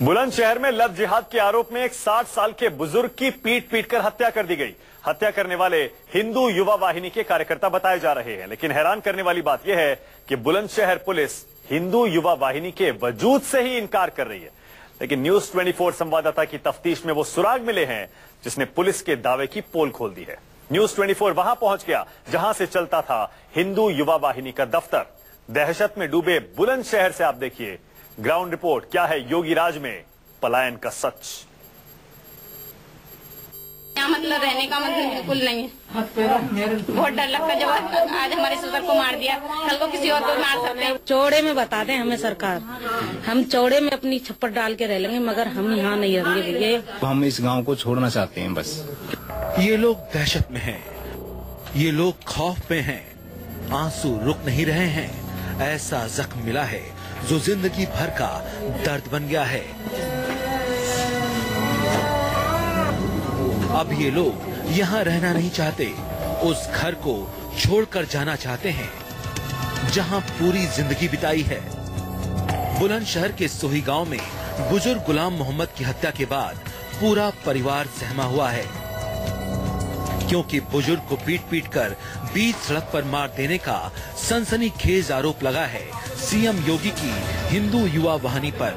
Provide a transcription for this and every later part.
बुलंदशहर में लव जिहाद के आरोप में एक 60 साल के बुजुर्ग की पीट पीट कर हत्या कर दी गई। हत्या करने वाले हिंदू युवा वाहिनी के कार्यकर्ता बताए जा रहे हैं, लेकिन हैरान करने वाली बात यह है कि बुलंदशहर पुलिस हिंदू युवा वाहिनी के वजूद से ही इनकार कर रही है। लेकिन न्यूज 24 संवाददाता की तफ्तीश में वो सुराग मिले हैं जिसने पुलिस के दावे की पोल खोल दी है। न्यूज 24 वहां पहुंच गया जहां से चलता था हिंदू युवा वाहिनी का दफ्तर। दहशत में डूबे बुलंदशहर से आप देखिए ग्राउंड रिपोर्ट। क्या है योगी राज में पलायन का सच? क्या मतलब रहने का मतलब बिल्कुल नहीं है। बहुत डर लगता है जब आज हमारे ससुर को मार दिया, कल को किसी और को मार सकते हैं। चौड़े में बता दें हमें सरकार, हम चौड़े में अपनी छप्पर डाल के रह लेंगे, मगर हम यहाँ नहीं रहेंगे भैया। हम इस गांव को छोड़ना चाहते हैं बस। ये लोग दहशत में हैं, ये लोग खौफ में हैं, आंसू रुक नहीं रहे हैं। ऐसा जख्म मिला है जो जिंदगी भर का दर्द बन गया है। अब ये लोग यहाँ रहना नहीं चाहते, उस घर को छोड़कर जाना चाहते हैं जहाँ पूरी जिंदगी बिताई है। बुलंदशहर के सोही गांव में बुजुर्ग गुलाम मोहम्मद की हत्या के बाद पूरा परिवार सहमा हुआ है, क्योंकि बुजुर्ग को पीट पीट कर बीच सड़क पर मार देने का सनसनीखेज आरोप लगा है सीएम योगी की हिंदू युवा वाहिनी पर।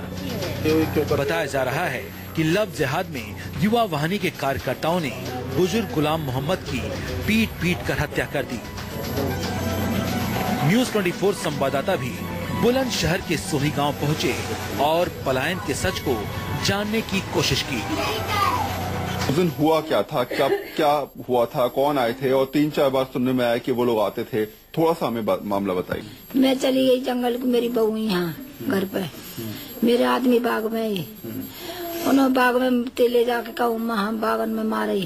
बताया जा रहा है कि लव जिहाद में युवा वाहिनी के कार्यकर्ताओं ने बुजुर्ग गुलाम मोहम्मद की पीट पीट कर हत्या कर दी। न्यूज 24 संवाददाता भी बुलंदशहर के सोही गांव पहुंचे और पलायन के सच को जानने की कोशिश की। उस दिन हुआ क्या था, क्या हुआ था, कौन आए थे? और 3-4 बार सुनने में आया कि वो लोग आते थे। थोड़ा सा हमें मामला बताइए। मैं चली गई जंगल को, मेरी बहू यहाँ घर पे, मेरे आदमी बाग में ही, उन्होंने बाग में तेले जाके कहूँ हम बागन में मारे,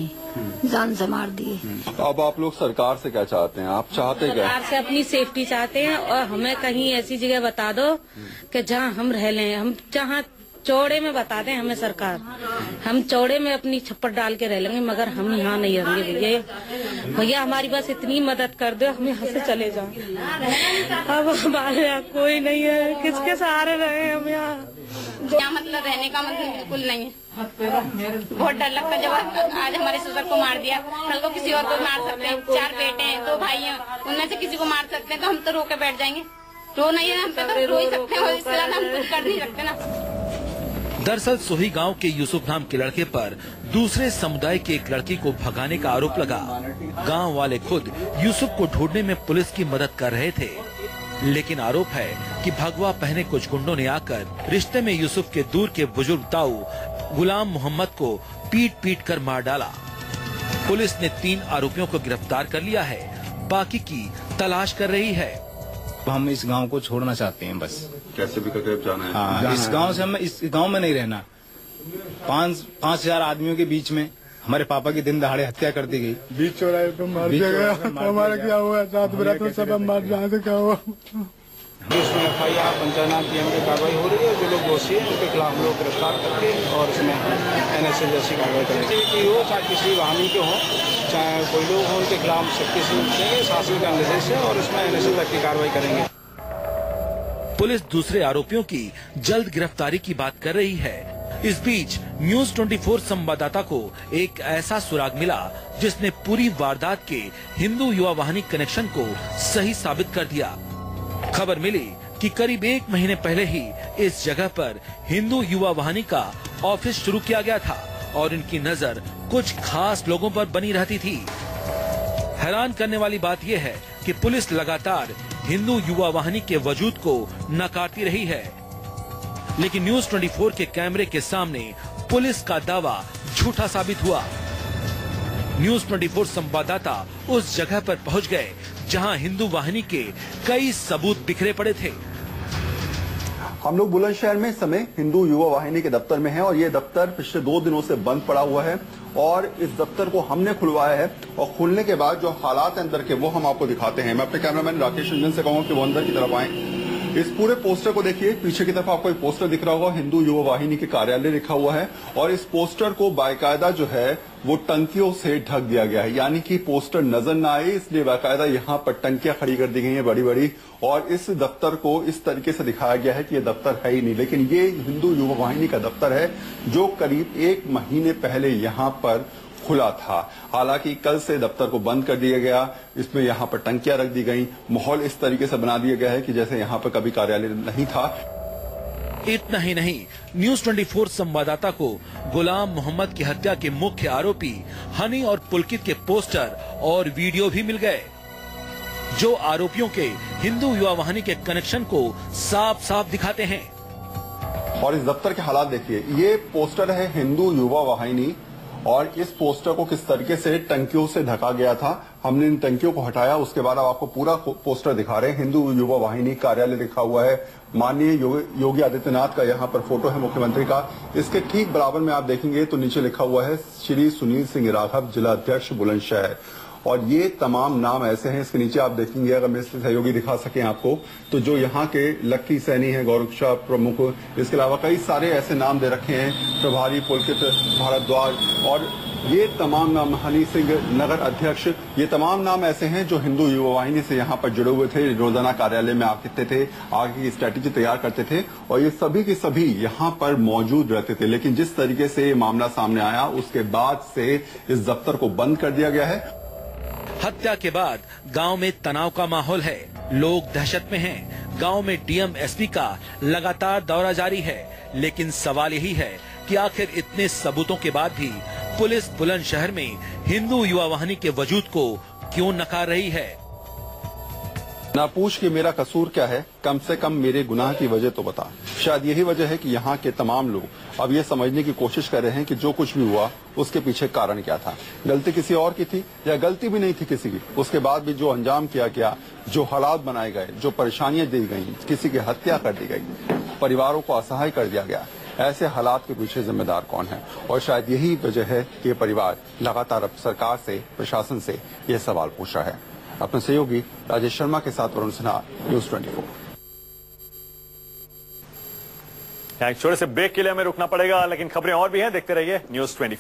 जान से मार दिए। अब आप लोग सरकार से क्या चाहते हैं? आप चाहते क्या? सरकार से अपनी सेफ्टी चाहते हैं और हमें कहीं ऐसी जगह बता दो कि जहाँ हम रह लें। हम जहाँ चौड़े में बता दें हमें सरकार, हम चौड़े में अपनी छप्पर डाल के रह लेंगे, मगर हम यहाँ नहीं रहेंगे भैया। भैया हमारी बस इतनी मदद कर दो, हम यहाँ से चले जाओ। अब हमारे यहाँ कोई नहीं है, किसके सहारे रहे हम यहाँ? क्या मतलब रहने का मतलब बिल्कुल नहीं है। बहुत डर लगता है जब आज हमारे ससुर को मार दिया, कल को किसी और को मार सकते हैं। 4 बेटे हैं, 2 भाई हैं, उनमें से किसी को मार सकते हैं, तो हम तो रो के बैठ जाएंगे। रो नहीं है हम पे, तो रो ही सकते हैं, इससे ज्यादा हम कुछ कर नहीं सकते ना। दरअसल सोही गांव के यूसुफ नाम के लड़के पर दूसरे समुदाय की एक लड़की को भगाने का आरोप लगा। गांव वाले खुद यूसुफ को ढूंढने में पुलिस की मदद कर रहे थे, लेकिन आरोप है कि भगवा पहने कुछ गुंडों ने आकर रिश्ते में यूसुफ के दूर के बुजुर्ग ताऊ गुलाम मोहम्मद को पीट पीट कर मार डाला। पुलिस ने 3 आरोपियों को गिरफ्तार कर लिया है, बाकी की तलाश कर रही है। हम इस गांव को छोड़ना चाहते हैं बस। कैसे भी करके जाना है? हाँ, इस गांव से हमें इस गांव में नहीं रहना। 5,000 आदमियों के बीच में हमारे पापा की दिन दहाड़े हत्या कर दी गई। बीच चौराहे पे मार दिया गया। हमारा क्या हुआ? 7 बरात में सब हम मार जहाँ से क्या हुआ? इसमें FIR पंचायत की हमने कार्रवाई हो रही है। जो लोग दोषी हैं उनके खिलाफ हम लोग गिरफ्तार करके और इसमें NSA जैसी कार्रवाई करेंगे। की हो चाहे किसी वाहनी के हो, चाहे कोई लोग हो, उनके खिलाफ सख्ती से देंगे, शासन का निर्देश है और इसमें NSA तक की कार्रवाई करेंगे। पुलिस दूसरे आरोपियों की जल्द गिरफ्तारी की बात कर रही है। इस बीच न्यूज 24 संवाददाता को एक ऐसा सुराग मिला जिसने पूरी वारदात के हिंदू युवा वाहिनी कनेक्शन को सही साबित कर दिया। खबर मिली कि करीब 1 महीने पहले ही इस जगह पर हिंदू युवा वाहिनी का ऑफिस शुरू किया गया था और इनकी नजर कुछ खास लोगों पर बनी रहती थी। हैरान करने वाली बात यह है कि पुलिस लगातार हिंदू युवा वाहिनी के वजूद को नकारती रही है, लेकिन न्यूज 24 के कैमरे के सामने पुलिस का दावा झूठा साबित हुआ। न्यूज 24 संवाददाता उस जगह पर पहुंच गए जहां हिंदू वाहिनी के कई सबूत बिखरे पड़े थे। हम लोग बुलंदशहर में इस समय हिंदू युवा वाहिनी के दफ्तर में हैं और ये दफ्तर पिछले 2 दिनों से बंद पड़ा हुआ है और इस दफ्तर को हमने खुलवाया है और खुलने के बाद जो हालात अंदर के वो हम आपको दिखाते हैं। मैं अपने कैमरामैन राकेश रंजन से कहूँगा कि वो अंदर की तरफ आए। इस पूरे पोस्टर को देखिए, पीछे की तरफ आपको एक पोस्टर दिख रहा होगा, हिंदू युवा वाहिनी के कार्यालय लिखा हुआ है और इस पोस्टर को बाकायदा जो है वो टंकियों से ढक दिया गया है, यानी कि पोस्टर नजर ना आए इसलिए बाकायदा यहाँ पर टंकियां खड़ी कर दी गई हैं बड़ी बड़ी और इस दफ्तर को इस तरीके से दिखाया गया है कि ये दफ्तर है ही नहीं। लेकिन ये हिंदू युवा वाहिनी का दफ्तर है जो करीब 1 महीने पहले यहाँ पर खुला था। हालांकि कल से दफ्तर को बंद कर दिया गया, इसमें यहाँ पर टंकियां रख दी गई, माहौल इस तरीके से बना दिया गया है कि जैसे यहाँ पर कभी कार्यालय नहीं था। इतना ही नहीं, न्यूज 24 संवाददाता को गुलाम मोहम्मद की हत्या के मुख्य आरोपी हनी और पुलकित के पोस्टर और वीडियो भी मिल गए, जो आरोपियों के हिंदू युवा वाहिनी के कनेक्शन को साफ साफ दिखाते हैं। और इस दफ्तर के हालात देखिए, ये पोस्टर है हिंदू युवा वाहिनी और इस पोस्टर को किस तरीके से टंकियों से ढका गया था। हमने इन टंकियों को हटाया, उसके बाद अब आपको पूरा पोस्टर दिखा रहे हैं। हिंदू युवा वाहिनी कार्यालय लिखा हुआ है, माननीय योगी आदित्यनाथ का यहाँ पर फोटो है मुख्यमंत्री का। इसके ठीक बराबर में आप देखेंगे तो नीचे लिखा हुआ है श्री सुनील सिंह राघव, जिला अध्यक्ष बुलंदशहर। और ये तमाम नाम ऐसे हैं, इसके नीचे आप देखेंगे, अगर मेरे सहयोगी दिखा सकें आपको, तो जो यहाँ के लक्की सैनी है, गौरव शाह प्रमुख, इसके अलावा कई सारे ऐसे नाम दे रखे हैं, प्रभारी पुलकित भारद्वाज, और ये तमाम नाम, हनी सिंह नगर अध्यक्ष, ये तमाम नाम ऐसे हैं जो हिंदू युवा वाहिनी से यहाँ पर जुड़े हुए थे, रोजाना कार्यालय में आते थे, आगे की स्ट्रैटेजी तैयार करते थे और ये सभी के सभी यहाँ पर मौजूद रहते थे। लेकिन जिस तरीके से ये मामला सामने आया उसके बाद से इस दफ्तर को बंद कर दिया गया है। हत्या के बाद गांव में तनाव का माहौल है, लोग दहशत में हैं। गांव में डीएम एसपी का लगातार दौरा जारी है, लेकिन सवाल यही है कि आखिर इतने सबूतों के बाद भी पुलिस बुलंदशहर में हिंदू युवा वाहिनी के वजूद को क्यों नकार रही है। ना पूछ कि मेरा कसूर क्या है, कम से कम मेरे गुनाह की वजह तो बता। शायद यही वजह है कि यहाँ के तमाम लोग अब ये समझने की कोशिश कर रहे हैं कि जो कुछ भी हुआ उसके पीछे कारण क्या था। गलती किसी और की थी या गलती भी नहीं थी किसी की, उसके बाद भी जो अंजाम किया गया, जो हालात बनाए गए, जो परेशानियां दी गई, किसी की हत्या कर दी गई, परिवारों को असहाय कर दिया गया, ऐसे हालात के पीछे जिम्मेदार कौन है। और शायद यही वजह है कि ये परिवार लगातार अब सरकार से, प्रशासन से ये सवाल पूछ रहा है। अपने सहयोगी राजेश शर्मा के साथ वरुण सिन्हा, न्यूज 24। छोटे से ब्रेक के लिए हमें रुकना पड़ेगा, लेकिन खबरें और भी हैं, देखते रहिए न्यूज 24।